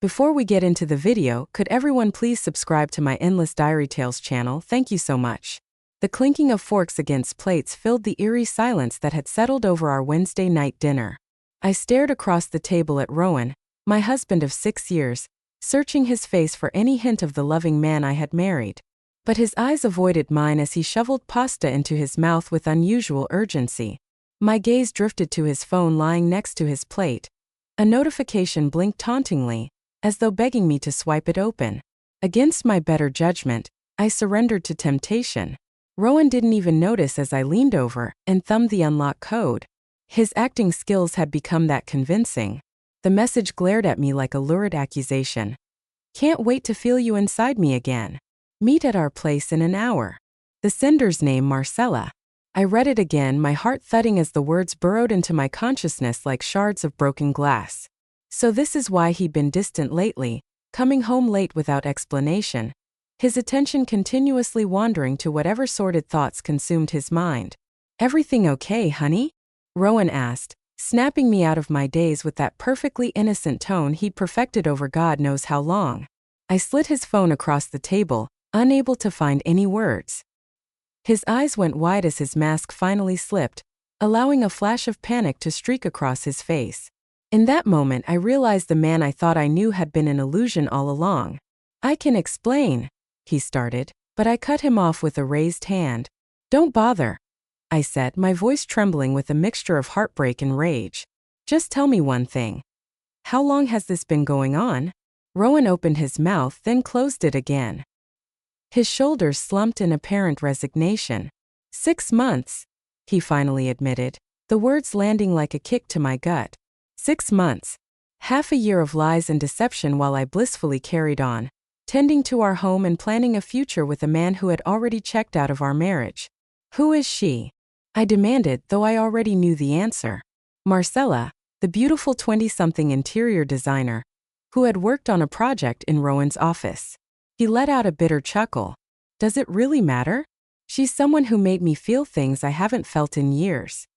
Before we get into the video, could everyone please subscribe to my Endless Diary Tales channel? Thank you so much. The clinking of forks against plates filled the eerie silence that had settled over our Wednesday night dinner. I stared across the table at Rowan, my husband of 6 years, searching his face for any hint of the loving man I had married. But his eyes avoided mine as he shoveled pasta into his mouth with unusual urgency. My gaze drifted to his phone lying next to his plate. A notification blinked tauntingly, as though begging me to swipe it open. Against my better judgment, I surrendered to temptation. Rowan didn't even notice as I leaned over and thumbed the unlock code. His acting skills had become that convincing. The message glared at me like a lurid accusation. Can't wait to feel you inside me again. Meet at our place in an hour. The sender's name, Marcella. I read it again, my heart thudding as the words burrowed into my consciousness like shards of broken glass. So this is why he'd been distant lately, coming home late without explanation. His attention continuously wandering to whatever sordid thoughts consumed his mind. Everything okay, honey? Rowan asked, snapping me out of my daze with that perfectly innocent tone he'd perfected over God knows how long. I slid his phone across the table, unable to find any words. His eyes went wide as his mask finally slipped, allowing a flash of panic to streak across his face. In that moment, I realized the man I thought I knew had been an illusion all along. I can explain, he started, but I cut him off with a raised hand. Don't bother, I said, my voice trembling with a mixture of heartbreak and rage. Just tell me one thing. How long has this been going on? Rowan opened his mouth, then closed it again. His shoulders slumped in apparent resignation. 6 months, he finally admitted, the words landing like a kick to my gut. 6 months. Half a year of lies and deception while I blissfully carried on, tending to our home and planning a future with a man who had already checked out of our marriage. Who is she? I demanded, though I already knew the answer. Marcella, the beautiful 20-something interior designer, who had worked on a project in Rowan's office. He let out a bitter chuckle. Does it really matter? She's someone who made me feel things I haven't felt in years.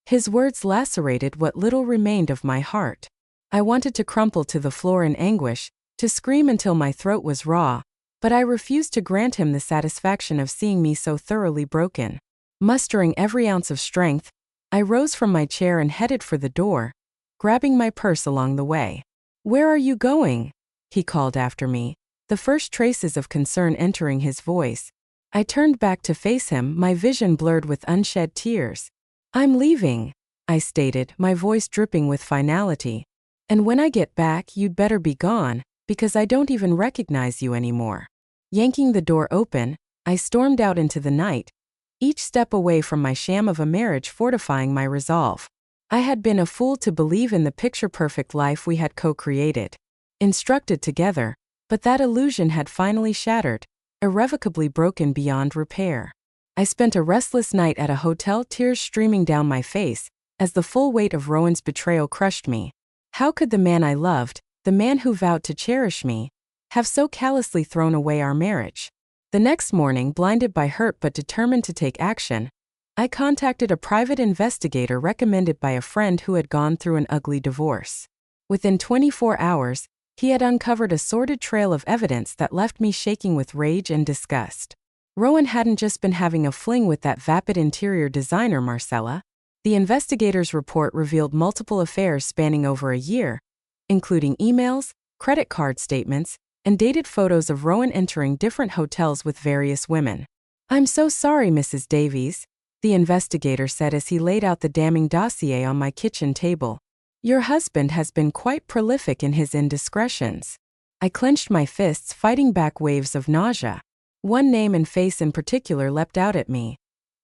His words lacerated what little remained of my heart. I wanted to crumple to the floor in anguish, to scream until my throat was raw, but I refused to grant him the satisfaction of seeing me so thoroughly broken. Mustering every ounce of strength, I rose from my chair and headed for the door, grabbing my purse along the way. Where are you going? He called after me, the first traces of concern entering his voice. I turned back to face him, my vision blurred with unshed tears. I'm leaving, I stated, my voice dripping with finality. And when I get back, you'd better be gone, because I don't even recognize you anymore. Yanking the door open, I stormed out into the night, each step away from my sham of a marriage fortifying my resolve. I had been a fool to believe in the picture-perfect life we had co-created, instructed together, but that illusion had finally shattered, irrevocably broken beyond repair. I spent a restless night at a hotel, tears streaming down my face, as the full weight of Rowan's betrayal crushed me. How could the man I loved, the man who vowed to cherish me, have so callously thrown away our marriage? The next morning, blinded by hurt but determined to take action, I contacted a private investigator recommended by a friend who had gone through an ugly divorce. Within 24 hours, he had uncovered a sordid trail of evidence that left me shaking with rage and disgust. Rowan hadn't just been having a fling with that vapid interior designer, Marcella. The investigator's report revealed multiple affairs spanning over a year, including emails, credit card statements, and dated photos of Rowan entering different hotels with various women. I'm so sorry, Mrs. Davies, the investigator said as he laid out the damning dossier on my kitchen table. Your husband has been quite prolific in his indiscretions. I clenched my fists, fighting back waves of nausea. One name and face in particular leapt out at me.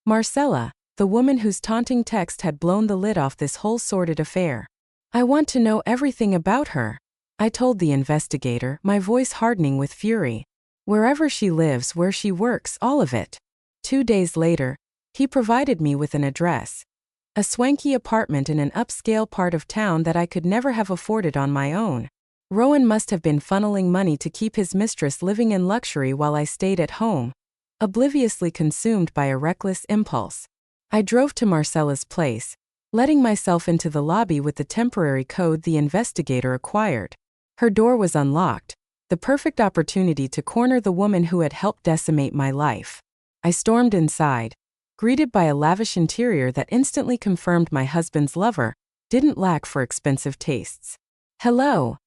Marcella, the woman whose taunting text had blown the lid off this whole sordid affair. I want to know everything about her, I told the investigator, my voice hardening with fury. Wherever she lives, where she works, all of it. 2 days later, he provided me with an address. A swanky apartment in an upscale part of town that I could never have afforded on my own. Rowan must have been funneling money to keep his mistress living in luxury while I stayed at home, obliviously consumed by a reckless impulse. I drove to Marcella's place, letting myself into the lobby with the temporary code the investigator acquired. Her door was unlocked, the perfect opportunity to corner the woman who had helped decimate my life. I stormed inside, greeted by a lavish interior that instantly confirmed my husband's lover didn't lack for expensive tastes. "Hello,"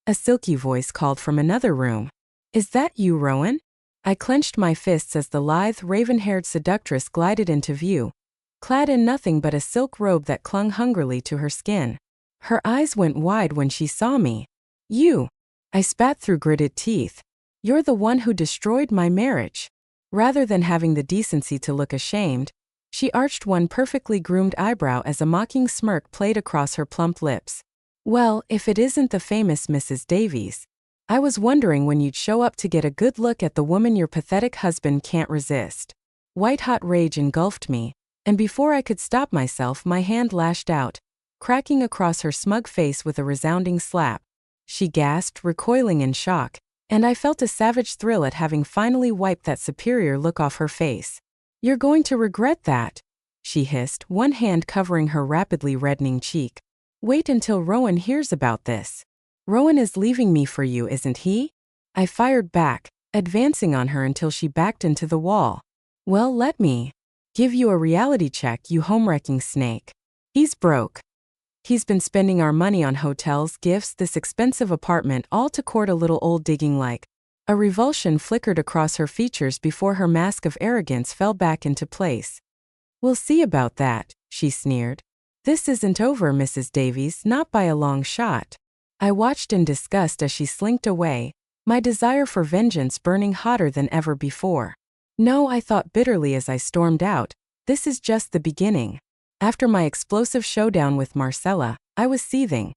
a silky voice called from another room. "Is that you, Rowan?" I clenched my fists as the lithe, raven-haired seductress glided into view, clad in nothing but a silk robe that clung hungrily to her skin. Her eyes went wide when she saw me. "You," I spat through gritted teeth. "You're the one who destroyed my marriage." Rather than having the decency to look ashamed, she arched one perfectly groomed eyebrow as a mocking smirk played across her plump lips. "Well, if it isn't the famous Mrs. Davies. I was wondering when you'd show up to get a good look at the woman your pathetic husband can't resist." White-hot rage engulfed me, and before I could stop myself, my hand lashed out, cracking across her smug face with a resounding slap. She gasped, recoiling in shock, and I felt a savage thrill at having finally wiped that superior look off her face. "You're going to regret that," she hissed, one hand covering her rapidly reddening cheek. "Wait until Rowan hears about this." "Rowan is leaving me for you, isn't he?" I fired back, advancing on her until she backed into the wall. "Well, let me give you a reality check, you home-wrecking snake. He's broke. He's been spending our money on hotels, gifts, this expensive apartment, all to court a little old digging like." A revulsion flickered across her features before her mask of arrogance fell back into place. "We'll see about that," she sneered. "This isn't over, Mrs. Davies, not by a long shot." I watched in disgust as she slinked away, my desire for vengeance burning hotter than ever before. "No," I thought bitterly as I stormed out, "this is just the beginning." After my explosive showdown with Marcella, I was seething,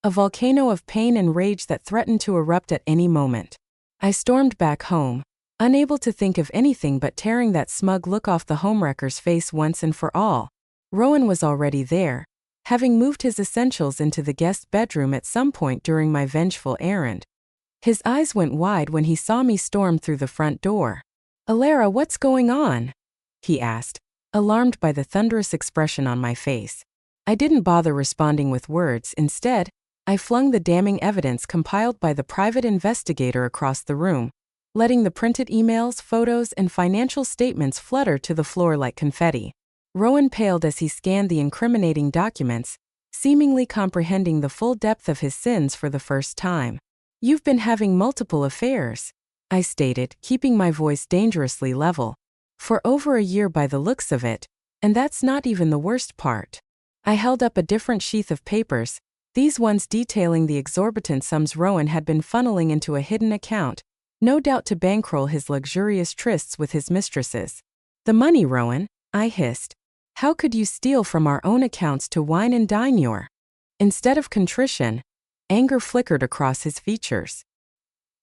a volcano of pain and rage that threatened to erupt at any moment. I stormed back home, unable to think of anything but tearing that smug look off the homewrecker's face once and for all. Rowan was already there, having moved his essentials into the guest bedroom at some point during my vengeful errand. His eyes went wide when he saw me storm through the front door. "Alara, what's going on?" he asked, alarmed by the thunderous expression on my face. I didn't bother responding with words. Instead, I flung the damning evidence compiled by the private investigator across the room, letting the printed emails, photos, and financial statements flutter to the floor like confetti. Rowan paled as he scanned the incriminating documents, seemingly comprehending the full depth of his sins for the first time. "You've been having multiple affairs," I stated, keeping my voice dangerously level. "For over a year by the looks of it, and that's not even the worst part." I held up a different sheath of papers, these ones detailing the exorbitant sums Rowan had been funneling into a hidden account, no doubt to bankroll his luxurious trysts with his mistresses. "The money, Rowan," I hissed. "How could you steal from our own accounts to wine and dine your—" Instead of contrition, anger flickered across his features.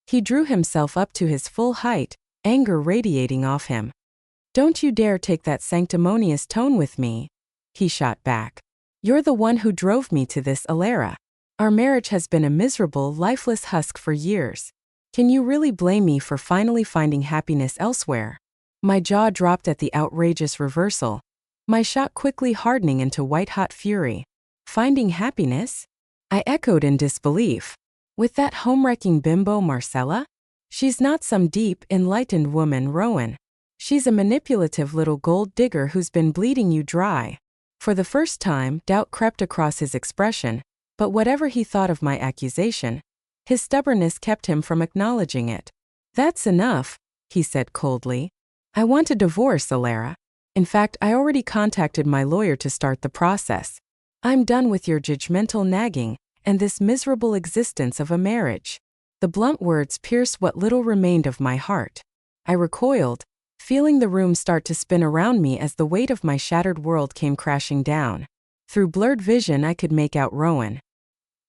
He drew himself up to his full height, anger radiating off him. "Don't you dare take that sanctimonious tone with me," he shot back. "You're the one who drove me to this, Alara. Our marriage has been a miserable, lifeless husk for years. Can you really blame me for finally finding happiness elsewhere?" My jaw dropped at the outrageous reversal, my shock quickly hardening into white-hot fury. "Finding happiness?" I echoed in disbelief. "With that home-wrecking bimbo Marcella? She's not some deep, enlightened woman, Rowan. She's a manipulative little gold digger who's been bleeding you dry." For the first time, doubt crept across his expression, but whatever he thought of my accusation, his stubbornness kept him from acknowledging it. "That's enough," he said coldly. "I want a divorce, Alara. In fact, I already contacted my lawyer to start the process. I'm done with your judgmental nagging and this miserable existence of a marriage." The blunt words pierced what little remained of my heart. I recoiled, feeling the room start to spin around me as the weight of my shattered world came crashing down. Through blurred vision, I could make out Rowan,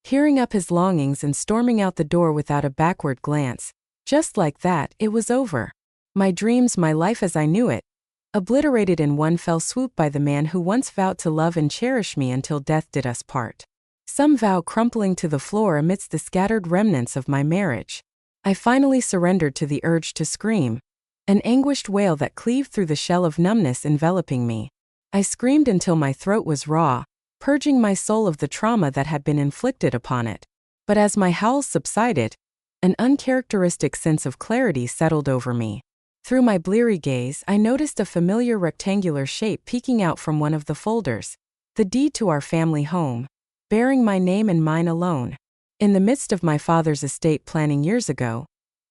hearing up his longings and storming out the door without a backward glance. Just like that, it was over. My dreams, my life as I knew it, obliterated in one fell swoop by the man who once vowed to love and cherish me until death did us part. Some vow crumpling to the floor amidst the scattered remnants of my marriage. I finally surrendered to the urge to scream, an anguished wail that cleaved through the shell of numbness enveloping me. I screamed until my throat was raw, purging my soul of the trauma that had been inflicted upon it. But as my howls subsided, an uncharacteristic sense of clarity settled over me. Through my bleary gaze, I noticed a familiar rectangular shape peeking out from one of the folders, the deed to our family home, bearing my name and mine alone. In the midst of my father's estate planning years ago,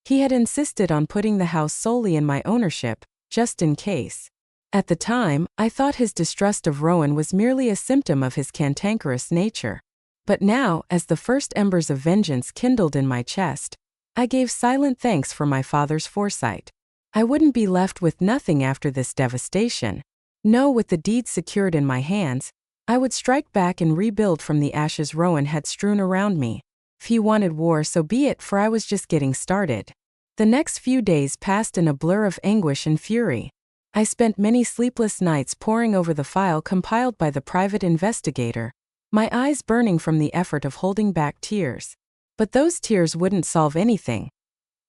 he had insisted on putting the house solely in my ownership, just in case. At the time, I thought his distrust of Rowan was merely a symptom of his cantankerous nature. But now, as the first embers of vengeance kindled in my chest, I gave silent thanks for my father's foresight. I wouldn't be left with nothing after this devastation. No, with the deed secured in my hands, I would strike back and rebuild from the ashes Rowan had strewn around me. If he wanted war, so be it, for I was just getting started. The next few days passed in a blur of anguish and fury. I spent many sleepless nights poring over the file compiled by the private investigator, my eyes burning from the effort of holding back tears. But those tears wouldn't solve anything.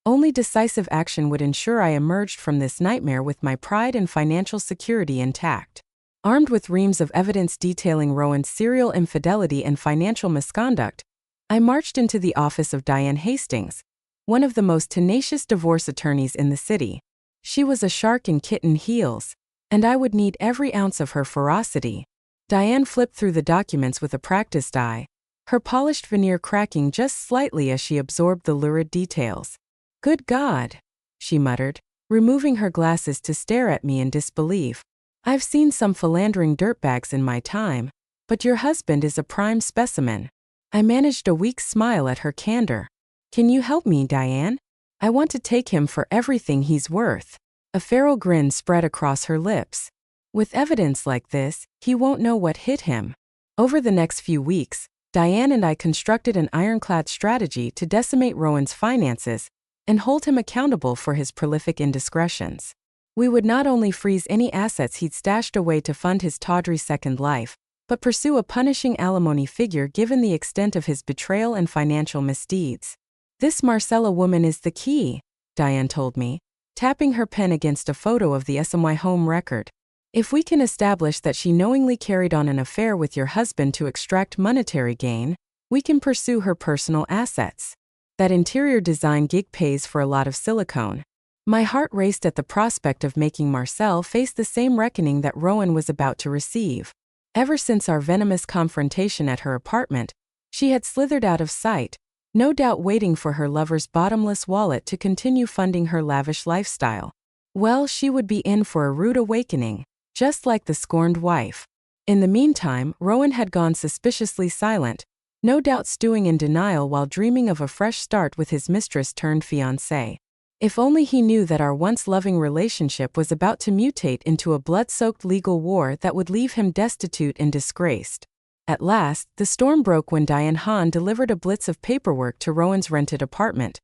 Only decisive action would ensure I emerged from this nightmare with my pride and financial security intact. Armed with reams of evidence detailing Rowan's serial infidelity and financial misconduct, I marched into the office of Diane Hastings, one of the most tenacious divorce attorneys in the city. She was a shark in kitten heels, and I would need every ounce of her ferocity. Diane flipped through the documents with a practiced eye, her polished veneer cracking just slightly as she absorbed the lurid details. "Good God," she muttered, removing her glasses to stare at me in disbelief. "I've seen some philandering dirtbags in my time, but your husband is a prime specimen." I managed a weak smile at her candor. "Can you help me, Diane? I want to take him for everything he's worth." A feral grin spread across her lips. "With evidence like this, he won't know what hit him." Over the next few weeks, Diane and I constructed an ironclad strategy to decimate Rowan's finances and hold him accountable for his prolific indiscretions. We would not only freeze any assets he'd stashed away to fund his tawdry second life, but pursue a punishing alimony figure given the extent of his betrayal and financial misdeeds. "This Marcella woman is the key," Diane told me, tapping her pen against a photo of the SMY home record. "If we can establish that she knowingly carried on an affair with your husband to extract monetary gain, we can pursue her personal assets. That interior design gig pays for a lot of silicone." My heart raced at the prospect of making Marcelle face the same reckoning that Rowan was about to receive. Ever since our venomous confrontation at her apartment, she had slithered out of sight, no doubt waiting for her lover's bottomless wallet to continue funding her lavish lifestyle. Well, she would be in for a rude awakening, just like the scorned wife. In the meantime, Rowan had gone suspiciously silent, no doubt stewing in denial while dreaming of a fresh start with his mistress-turned-fiancé. If only he knew that our once loving relationship was about to mutate into a blood-soaked legal war that would leave him destitute and disgraced. At last, the storm broke when Diane Hahn delivered a blitz of paperwork to Rowan's rented apartment.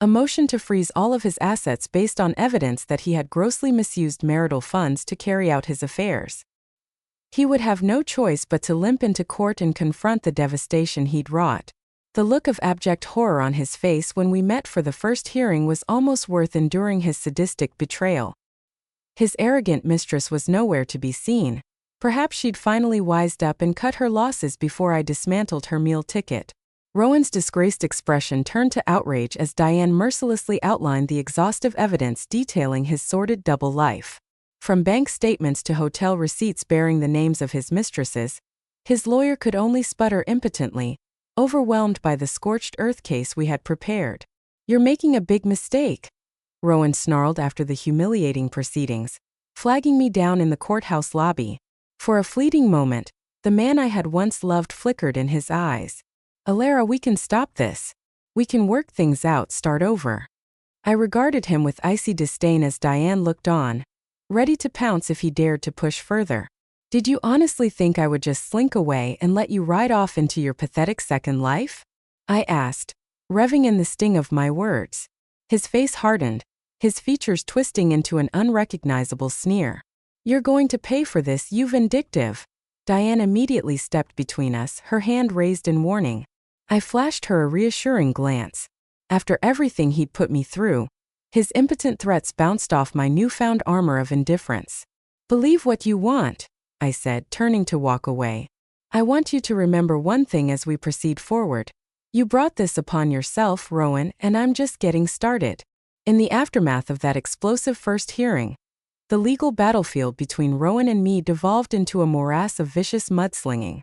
A motion to freeze all of his assets based on evidence that he had grossly misused marital funds to carry out his affairs. He would have no choice but to limp into court and confront the devastation he'd wrought. The look of abject horror on his face when we met for the first hearing was almost worth enduring his sadistic betrayal. His arrogant mistress was nowhere to be seen. Perhaps she'd finally wised up and cut her losses before I dismantled her meal ticket. Rowan's disgraced expression turned to outrage as Diane mercilessly outlined the exhaustive evidence detailing his sordid double life. From bank statements to hotel receipts bearing the names of his mistresses, his lawyer could only sputter impotently, overwhelmed by the scorched earth case we had prepared. "You're making a big mistake," Rowan snarled after the humiliating proceedings, flagging me down in the courthouse lobby. For a fleeting moment, the man I had once loved flickered in his eyes. "Alara, we can stop this. We can work things out, start over." I regarded him with icy disdain as Diane looked on, ready to pounce if he dared to push further. "Did you honestly think I would just slink away and let you ride off into your pathetic second life?" I asked, revving in the sting of my words. His face hardened, his features twisting into an unrecognizable sneer. "You're going to pay for this, you vindictive." Diane immediately stepped between us, her hand raised in warning. I flashed her a reassuring glance. After everything he'd put me through, his impotent threats bounced off my newfound armor of indifference. "Believe what you want," I said, turning to walk away. "I want you to remember one thing as we proceed forward. You brought this upon yourself, Rowan, and I'm just getting started. In the aftermath of that explosive first hearing, the legal battlefield between Rowan and me devolved into a morass of vicious mudslinging.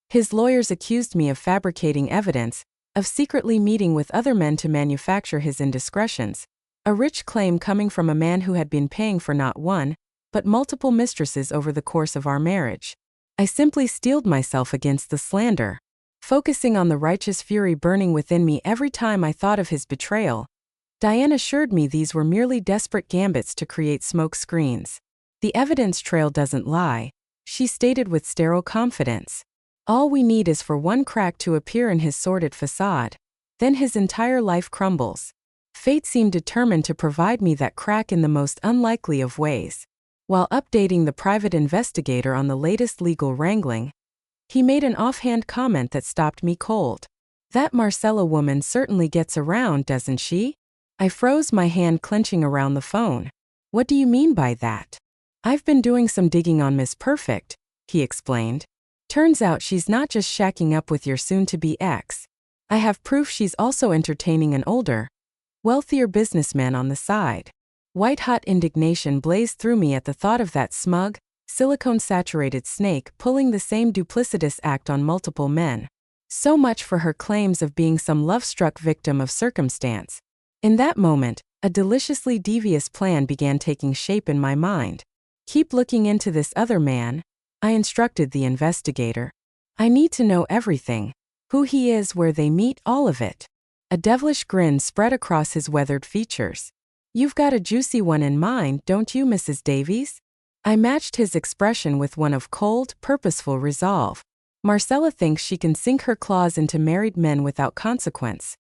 His lawyers accused me of fabricating evidence, of secretly meeting with other men to manufacture his indiscretions, a rich claim coming from a man who had been paying for not one, but multiple mistresses over the course of our marriage. I simply steeled myself against the slander, focusing on the righteous fury burning within me every time I thought of his betrayal. Diane assured me these were merely desperate gambits to create smoke screens. The evidence trail doesn't lie, she stated with sterile confidence. All we need is for one crack to appear in his sordid facade. Then his entire life crumbles. Fate seemed determined to provide me that crack in the most unlikely of ways. While updating the private investigator on the latest legal wrangling, he made an offhand comment that stopped me cold. That Marcella woman certainly gets around, doesn't she? I froze, my hand clenching around the phone. What do you mean by that? I've been doing some digging on Miss Perfect, he explained. Turns out she's not just shacking up with your soon-to-be ex. I have proof she's also entertaining an older, wealthier businessman on the side. White-hot indignation blazed through me at the thought of that smug, silicone-saturated snake pulling the same duplicitous act on multiple men. So much for her claims of being some love-struck victim of circumstance. In that moment, a deliciously devious plan began taking shape in my mind. Keep looking into this other man, I instructed the investigator. I need to know everything. Who he is, where they meet, all of it. A devilish grin spread across his weathered features. You've got a juicy one in mind, don't you, Mrs. Davies? I matched his expression with one of cold, purposeful resolve. Marcella thinks she can sink her claws into married men without consequence.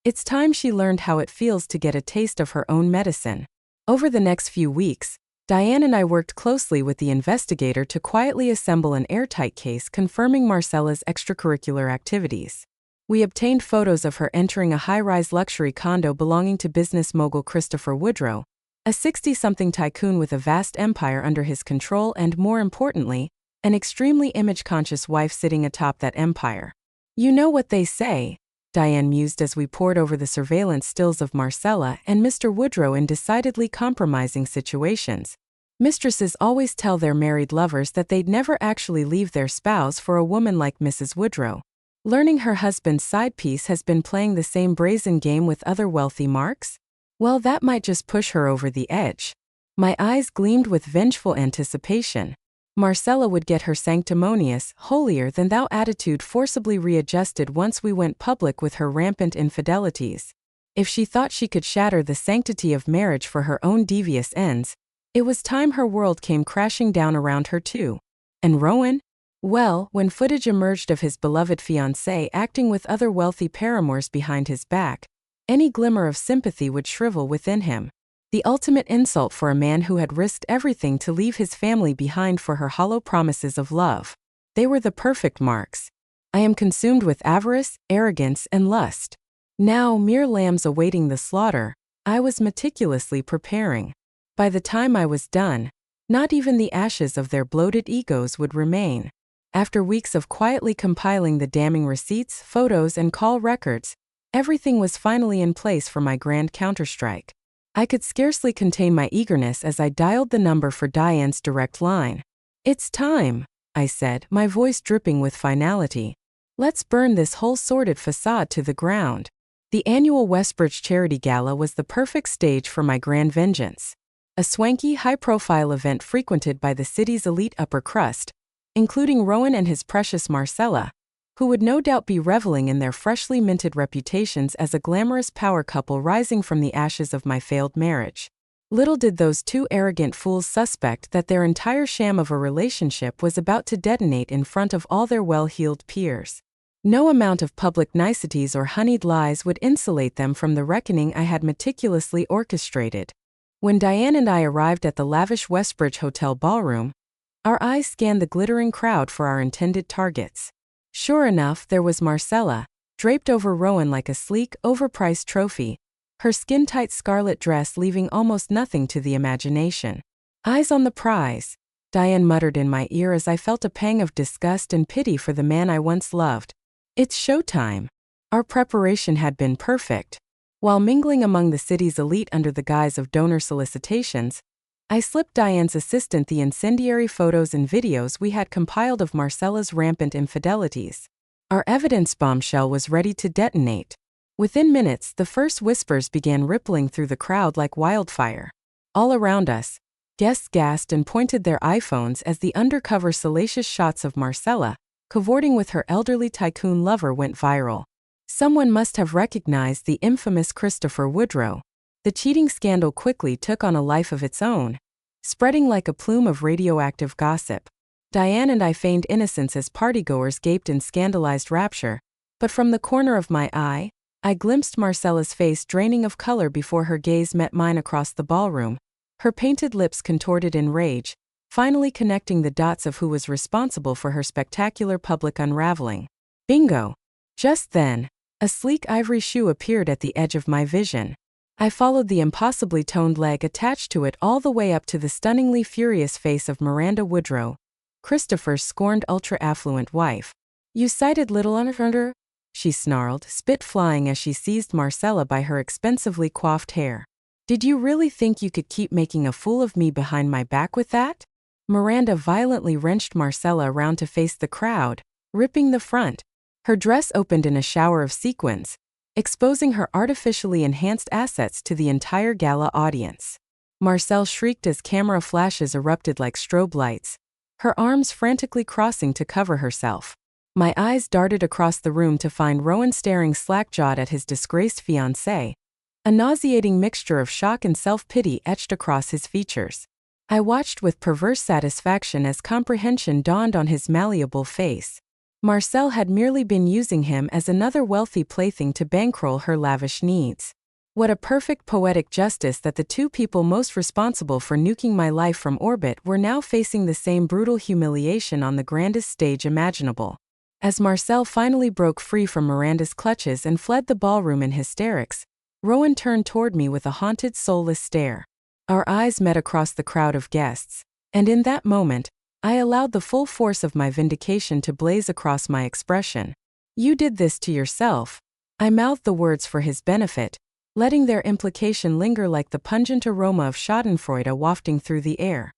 It's time she learned how it feels to get a taste of her own medicine. Over the next few weeks, Diane and I worked closely with the investigator to quietly assemble an airtight case confirming Marcella's extracurricular activities. We obtained photos of her entering a high-rise luxury condo belonging to business mogul Christopher Woodrow, a 60-something tycoon with a vast empire under his control and, more importantly, an extremely image-conscious wife sitting atop that empire. You know what they say, Diane mused as we pored over the surveillance stills of Marcella and Mr. Woodrow in decidedly compromising situations. Mistresses always tell their married lovers that they'd never actually leave their spouse for a woman like Mrs. Woodrow. Learning her husband's side piece has been playing the same brazen game with other wealthy marks? Well, that might just push her over the edge. My eyes gleamed with vengeful anticipation. Marcella would get her sanctimonious, holier-than-thou attitude forcibly readjusted once we went public with her rampant infidelities. If she thought she could shatter the sanctity of marriage for her own devious ends, it was time her world came crashing down around her too. And Rowan? Well, when footage emerged of his beloved fiancée acting with other wealthy paramours behind his back, any glimmer of sympathy would shrivel within him. The ultimate insult for a man who had risked everything to leave his family behind for her hollow promises of love. They were the perfect marks. I am consumed with avarice, arrogance, and lust. Now, mere lambs awaiting the slaughter, I was meticulously preparing. By the time I was done, not even the ashes of their bloated egos would remain. After weeks of quietly compiling the damning receipts, photos, and call records, everything was finally in place for my grand counterstrike. I could scarcely contain my eagerness as I dialed the number for Diane's direct line. It's time, I said, my voice dripping with finality. Let's burn this whole sordid facade to the ground. The annual Westbridge Charity Gala was the perfect stage for my grand vengeance. A swanky, high-profile event frequented by the city's elite upper crust, including Rowan and his precious Marcella, who would no doubt be reveling in their freshly minted reputations as a glamorous power couple rising from the ashes of my failed marriage. Little did those two arrogant fools suspect that their entire sham of a relationship was about to detonate in front of all their well-heeled peers. No amount of public niceties or honeyed lies would insulate them from the reckoning I had meticulously orchestrated. When Diane and I arrived at the lavish Westbridge Hotel ballroom, our eyes scanned the glittering crowd for our intended targets. Sure enough, there was Marcella, draped over Rowan like a sleek, overpriced trophy, her skin-tight scarlet dress leaving almost nothing to the imagination. Eyes on the prize, Diane muttered in my ear as I felt a pang of disgust and pity for the man I once loved. It's showtime. Our preparation had been perfect. While mingling among the city's elite under the guise of donor solicitations, I slipped Diane's assistant the incendiary photos and videos we had compiled of Marcella's rampant infidelities. Our evidence bombshell was ready to detonate. Within minutes, the first whispers began rippling through the crowd like wildfire. All around us, guests gasped and pointed their iPhones as the undercover salacious shots of Marcella, cavorting with her elderly tycoon lover, went viral. Someone must have recognized the infamous Christopher Woodrow. The cheating scandal quickly took on a life of its own, spreading like a plume of radioactive gossip. Diane and I feigned innocence as partygoers gaped in scandalized rapture, but from the corner of my eye, I glimpsed Marcella's face draining of color before her gaze met mine across the ballroom, her painted lips contorted in rage, finally connecting the dots of who was responsible for her spectacular public unraveling. Bingo! Just then, a sleek ivory shoe appeared at the edge of my vision. I followed the impossibly toned leg attached to it all the way up to the stunningly furious face of Miranda Woodrow, Christopher's scorned ultra-affluent wife. "You sighted little under," she snarled, spit flying as she seized Marcella by her expensively coiffed hair. "Did you really think you could keep making a fool of me behind my back with that?" Miranda violently wrenched Marcella around to face the crowd, ripping the front. Her dress opened in a shower of sequins, exposing her artificially enhanced assets to the entire gala audience. Marcelle shrieked as camera flashes erupted like strobe lights, her arms frantically crossing to cover herself. My eyes darted across the room to find Rowan staring slack-jawed at his disgraced fiancée, a nauseating mixture of shock and self-pity etched across his features. I watched with perverse satisfaction as comprehension dawned on his malleable face. Marcelle had merely been using him as another wealthy plaything to bankroll her lavish needs. What a perfect poetic justice that the two people most responsible for nuking my life from orbit were now facing the same brutal humiliation on the grandest stage imaginable. As Marcelle finally broke free from Miranda's clutches and fled the ballroom in hysterics, Rowan turned toward me with a haunted, soulless stare. Our eyes met across the crowd of guests, and in that moment, I allowed the full force of my vindication to blaze across my expression. "You did this to yourself." I mouthed the words for his benefit, letting their implication linger like the pungent aroma of schadenfreude wafting through the air.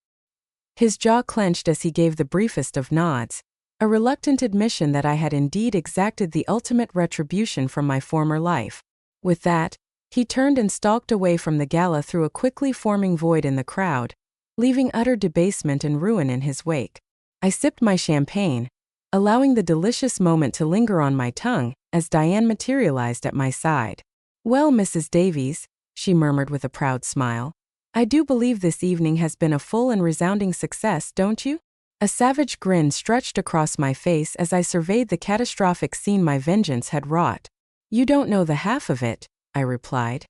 His jaw clenched as he gave the briefest of nods, a reluctant admission that I had indeed exacted the ultimate retribution from my former life. With that, he turned and stalked away from the gala through a quickly forming void in the crowd, leaving utter debasement and ruin in his wake. I sipped my champagne, allowing the delicious moment to linger on my tongue, as Diane materialized at my side. "Well, Mrs. Davies," she murmured with a proud smile, "I do believe this evening has been a full and resounding success, don't you?" A savage grin stretched across my face as I surveyed the catastrophic scene my vengeance had wrought. "You don't know the half of it," I replied.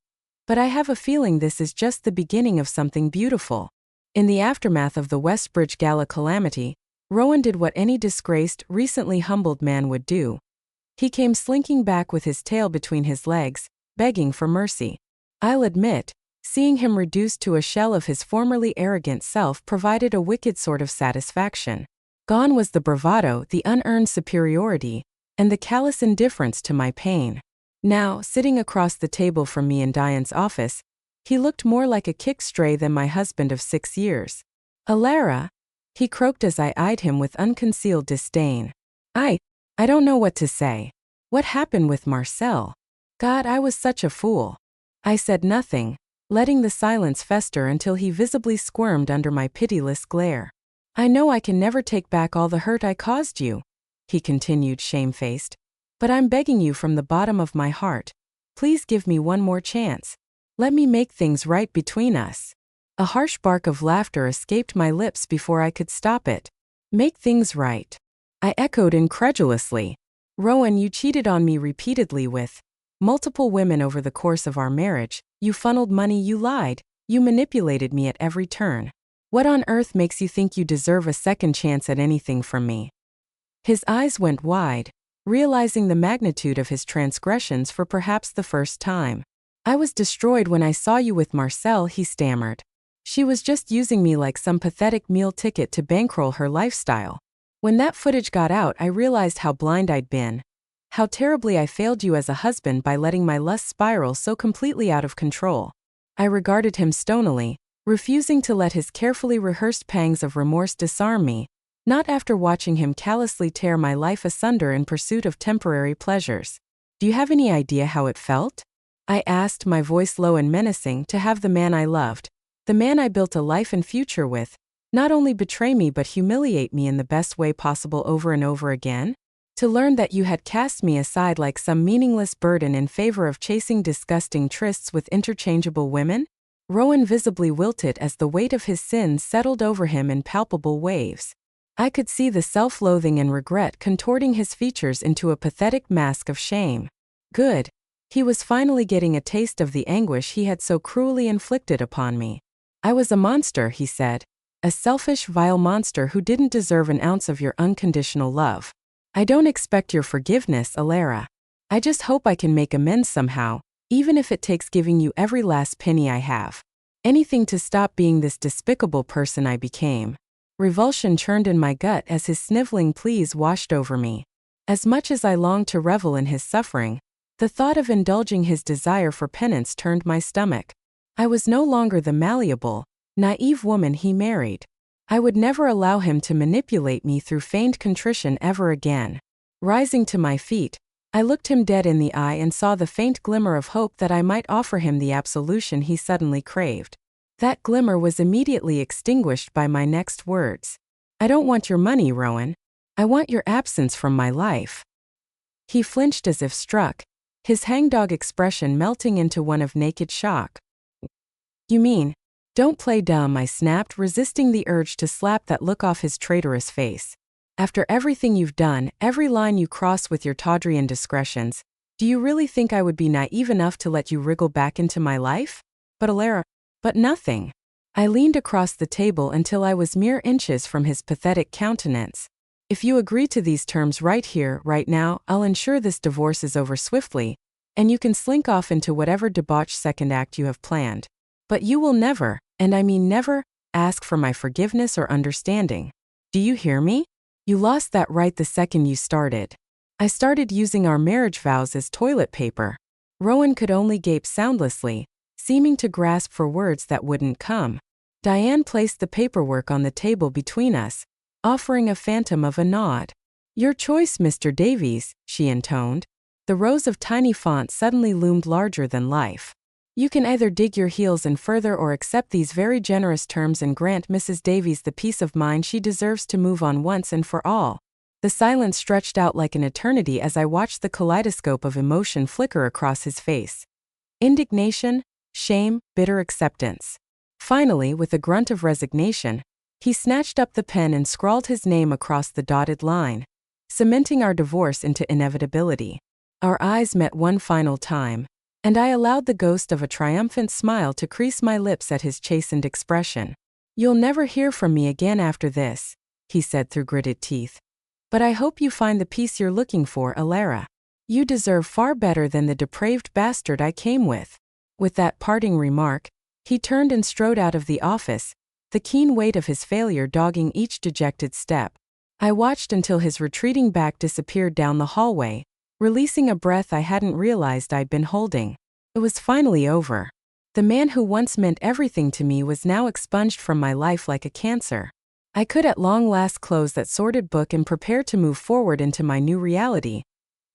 "But I have a feeling this is just the beginning of something beautiful." In the aftermath of the Westbridge Gala calamity, Rowan did what any disgraced, recently humbled man would do. He came slinking back with his tail between his legs, begging for mercy. I'll admit, seeing him reduced to a shell of his formerly arrogant self provided a wicked sort of satisfaction. Gone was the bravado, the unearned superiority, and the callous indifference to my pain. Now, sitting across the table from me in Diane's office, he looked more like a kick stray than my husband of 6 years. "Alara," he croaked as I eyed him with unconcealed disdain. I don't know what to say. What happened with Marcelle? God, I was such a fool." I said nothing, letting the silence fester until he visibly squirmed under my pitiless glare. "I know I can never take back all the hurt I caused you," he continued shamefaced, "but I'm begging you from the bottom of my heart, please give me one more chance. Let me make things right between us." A harsh bark of laughter escaped my lips before I could stop it. "Make things right," I echoed incredulously. "Rowan, you cheated on me repeatedly with multiple women over the course of our marriage, you funneled money, you lied, you manipulated me at every turn. What on earth makes you think you deserve a second chance at anything from me?" His eyes went wide, realizing the magnitude of his transgressions for perhaps the first time. "I was destroyed when I saw you with Marcelle," he stammered. "She was just using me like some pathetic meal ticket to bankroll her lifestyle. When that footage got out, I realized how blind I'd been. How terribly I failed you as a husband by letting my lust spiral so completely out of control. I regarded him stonily, refusing to let his carefully rehearsed pangs of remorse disarm me, not after watching him callously tear my life asunder in pursuit of temporary pleasures. Do you have any idea how it felt? I asked, my voice low and menacing, to have the man I loved, the man I built a life and future with, not only betray me but humiliate me in the best way possible over and over again? To learn that you had cast me aside like some meaningless burden in favor of chasing disgusting trysts with interchangeable women? Rowan visibly wilted as the weight of his sins settled over him in palpable waves. I could see the self-loathing and regret contorting his features into a pathetic mask of shame. Good. He was finally getting a taste of the anguish he had so cruelly inflicted upon me. I was a monster, he said. A selfish, vile monster who didn't deserve an ounce of your unconditional love. I don't expect your forgiveness, Alara. I just hope I can make amends somehow, even if it takes giving you every last penny I have. Anything to stop being this despicable person I became. Revulsion churned in my gut as his sniveling pleas washed over me. As much as I longed to revel in his suffering, the thought of indulging his desire for penance turned my stomach. I was no longer the malleable, naive woman he married. I would never allow him to manipulate me through feigned contrition ever again. Rising to my feet, I looked him dead in the eye and saw the faint glimmer of hope that I might offer him the absolution he suddenly craved. That glimmer was immediately extinguished by my next words. I don't want your money, Rowan. I want your absence from my life. He flinched as if struck, his hangdog expression melting into one of naked shock. You mean? Don't play dumb, I snapped, resisting the urge to slap that look off his traitorous face. After everything you've done, every line you cross with your tawdry indiscretions, do you really think I would be naive enough to let you wriggle back into my life? But nothing. I leaned across the table until I was mere inches from his pathetic countenance. If you agree to these terms right here, right now, I'll ensure this divorce is over swiftly, and you can slink off into whatever debauched second act you have planned. But you will never, and I mean never, ask for my forgiveness or understanding. Do you hear me? You lost that right the second you started. I started using our marriage vows as toilet paper. Rowan could only gape soundlessly, seeming to grasp for words that wouldn't come. Diane placed the paperwork on the table between us, offering a phantom of a nod. Your choice, Mr. Davies, she intoned. The rows of tiny font suddenly loomed larger than life. You can either dig your heels in further or accept these very generous terms and grant Mrs. Davies the peace of mind she deserves to move on once and for all. The silence stretched out like an eternity as I watched the kaleidoscope of emotion flicker across his face. Indignation, shame, bitter acceptance. Finally, with a grunt of resignation, he snatched up the pen and scrawled his name across the dotted line, cementing our divorce into inevitability. Our eyes met one final time, and I allowed the ghost of a triumphant smile to crease my lips at his chastened expression. You'll never hear from me again after this, he said through gritted teeth. But I hope you find the peace you're looking for, Alara. You deserve far better than the depraved bastard I came with. With that parting remark, he turned and strode out of the office, the keen weight of his failure dogging each dejected step. I watched until his retreating back disappeared down the hallway, releasing a breath I hadn't realized I'd been holding. It was finally over. The man who once meant everything to me was now expunged from my life like a cancer. I could at long last close that sordid book and prepare to move forward into my new reality,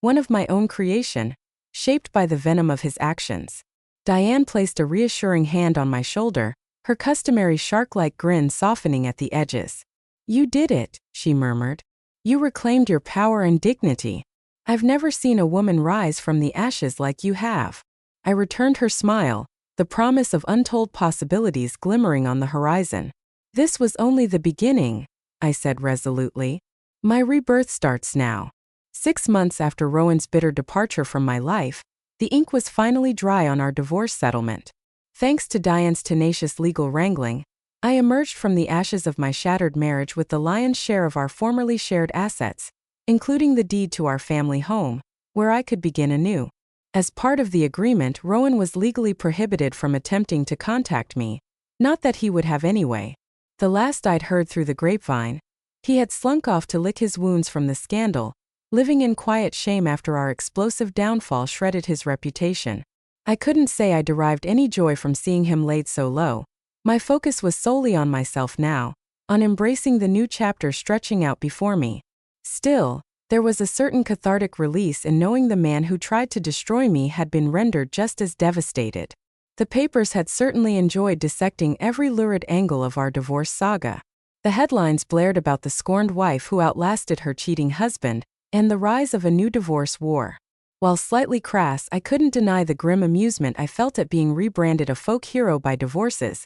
one of my own creation, shaped by the venom of his actions. Diane placed a reassuring hand on my shoulder, her customary shark-like grin softening at the edges. You did it, she murmured. You reclaimed your power and dignity. I've never seen a woman rise from the ashes like you have. I returned her smile, the promise of untold possibilities glimmering on the horizon. This was only the beginning, I said resolutely. My rebirth starts now. 6 months after Rowan's bitter departure from my life, the ink was finally dry on our divorce settlement. Thanks to Diane's tenacious legal wrangling, I emerged from the ashes of my shattered marriage with the lion's share of our formerly shared assets, including the deed to our family home, where I could begin anew. As part of the agreement, Rowan was legally prohibited from attempting to contact me, not that he would have anyway. The last I'd heard through the grapevine, he had slunk off to lick his wounds from the scandal, living in quiet shame after our explosive downfall shredded his reputation. I couldn't say I derived any joy from seeing him laid so low. My focus was solely on myself now, on embracing the new chapter stretching out before me. Still, there was a certain cathartic release in knowing the man who tried to destroy me had been rendered just as devastated. The papers had certainly enjoyed dissecting every lurid angle of our divorce saga. The headlines blared about the scorned wife who outlasted her cheating husband, and the rise of a new divorce war. While slightly crass, I couldn't deny the grim amusement I felt at being rebranded a folk hero by divorces,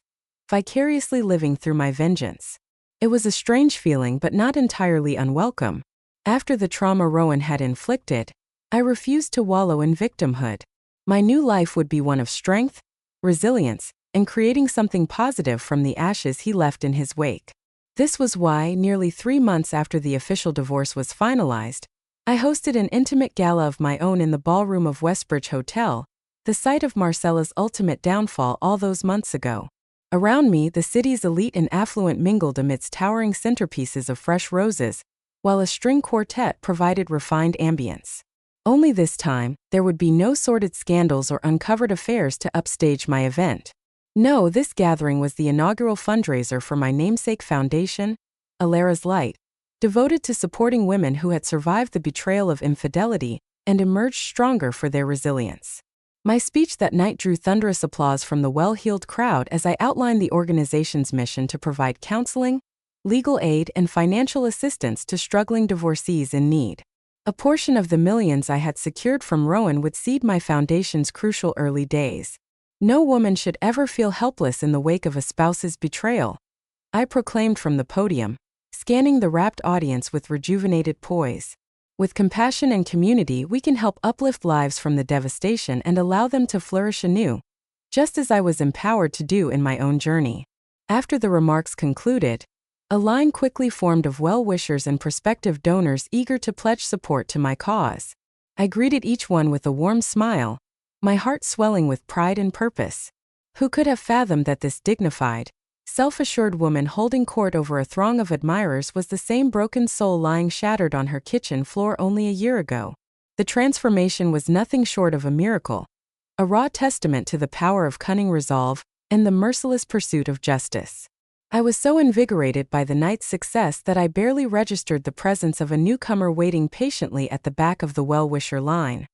vicariously living through my vengeance. It was a strange feeling but not entirely unwelcome. After the trauma Rowan had inflicted, I refused to wallow in victimhood. My new life would be one of strength, resilience, and creating something positive from the ashes he left in his wake. This was why, nearly 3 months after the official divorce was finalized, I hosted an intimate gala of my own in the ballroom of Westbridge Hotel, the site of Marcella's ultimate downfall all those months ago. Around me, the city's elite and affluent mingled amidst towering centerpieces of fresh roses, while a string quartet provided refined ambience. Only this time, there would be no sordid scandals or uncovered affairs to upstage my event. No, this gathering was the inaugural fundraiser for my namesake foundation, Alara's Light, devoted to supporting women who had survived the betrayal of infidelity and emerged stronger for their resilience. My speech that night drew thunderous applause from the well-heeled crowd as I outlined the organization's mission to provide counseling, legal aid, and financial assistance to struggling divorcees in need. A portion of the millions I had secured from Rowan would seed my foundation's crucial early days. No woman should ever feel helpless in the wake of a spouse's betrayal, I proclaimed from the podium, scanning the rapt audience with rejuvenated poise. With compassion and community, we can help uplift lives from the devastation and allow them to flourish anew, just as I was empowered to do in my own journey. After the remarks concluded, a line quickly formed of well-wishers and prospective donors eager to pledge support to my cause. I greeted each one with a warm smile, my heart swelling with pride and purpose. Who could have fathomed that this dignified, self-assured woman holding court over a throng of admirers was the same broken soul lying shattered on her kitchen floor only a year ago? The transformation was nothing short of a miracle, a raw testament to the power of cunning resolve and the merciless pursuit of justice. I was so invigorated by the night's success that I barely registered the presence of a newcomer waiting patiently at the back of the well-wisher line.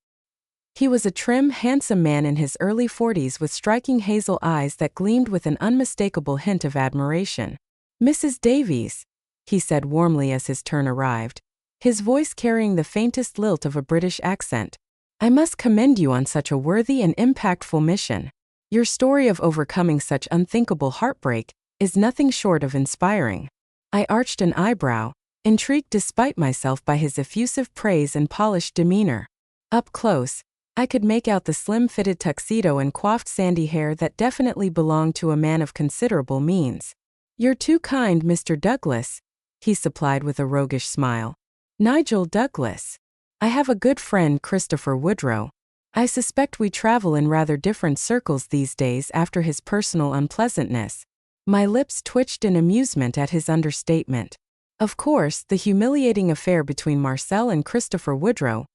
He was a trim, handsome man in his early 40s with striking hazel eyes that gleamed with an unmistakable hint of admiration. "Mrs. Davies," he said warmly as his turn arrived, his voice carrying the faintest lilt of a British accent. "I must commend you on such a worthy and impactful mission. Your story of overcoming such unthinkable heartbreak is nothing short of inspiring." I arched an eyebrow, intrigued despite myself by his effusive praise and polished demeanor. Up close, I could make out the slim-fitted tuxedo and coiffed sandy hair that definitely belonged to a man of considerable means. "You're too kind, Mr. Douglas," he supplied with a roguish smile. "Nigel Douglas. I have a good friend, Christopher Woodrow. I suspect we travel in rather different circles these days after his personal unpleasantness." My lips twitched in amusement at his understatement. Of course, the humiliating affair between Marcel and Christopher Woodrow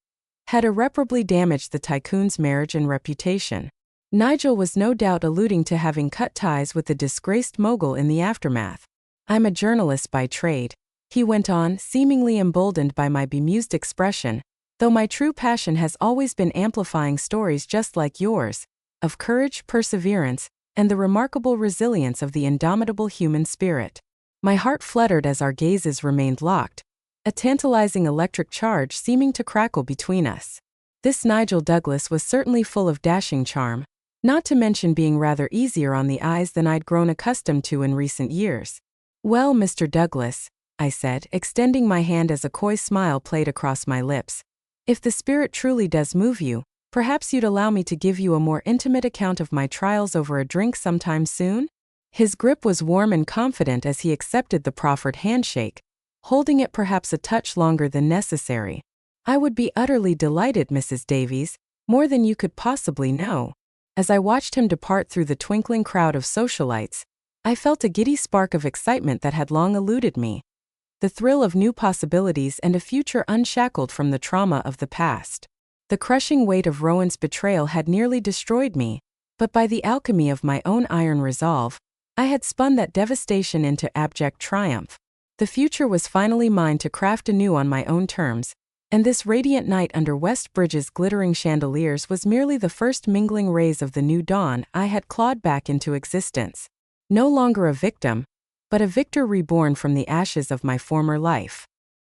had irreparably damaged the tycoon's marriage and reputation. Nigel was no doubt alluding to having cut ties with the disgraced mogul in the aftermath. "I'm a journalist by trade," he went on, seemingly emboldened by my bemused expression, "though my true passion has always been amplifying stories just like yours, of courage, perseverance, and the remarkable resilience of the indomitable human spirit." My heart fluttered as our gazes remained locked, a tantalizing electric charge seeming to crackle between us. This Nigel Douglas was certainly full of dashing charm, not to mention being rather easier on the eyes than I'd grown accustomed to in recent years. "Well, Mr. Douglas," I said, extending my hand as a coy smile played across my lips, "if the spirit truly does move you, perhaps you'd allow me to give you a more intimate account of my trials over a drink sometime soon?" His grip was warm and confident as he accepted the proffered handshake, holding it perhaps a touch longer than necessary. "I would be utterly delighted, Mrs. Davies, more than you could possibly know." As I watched him depart through the twinkling crowd of socialites, I felt a giddy spark of excitement that had long eluded me. the thrill of new possibilities and a future unshackled from the trauma of the past. The crushing weight of Rowan's betrayal had nearly destroyed me, but by the alchemy of my own iron resolve, I had spun that devastation into abject triumph. The future was finally mine to craft anew on my own terms, and this radiant night under West Bridge's glittering chandeliers was merely the first mingling rays of the new dawn I had clawed back into existence. No longer a victim, but a victor reborn from the ashes of my former life.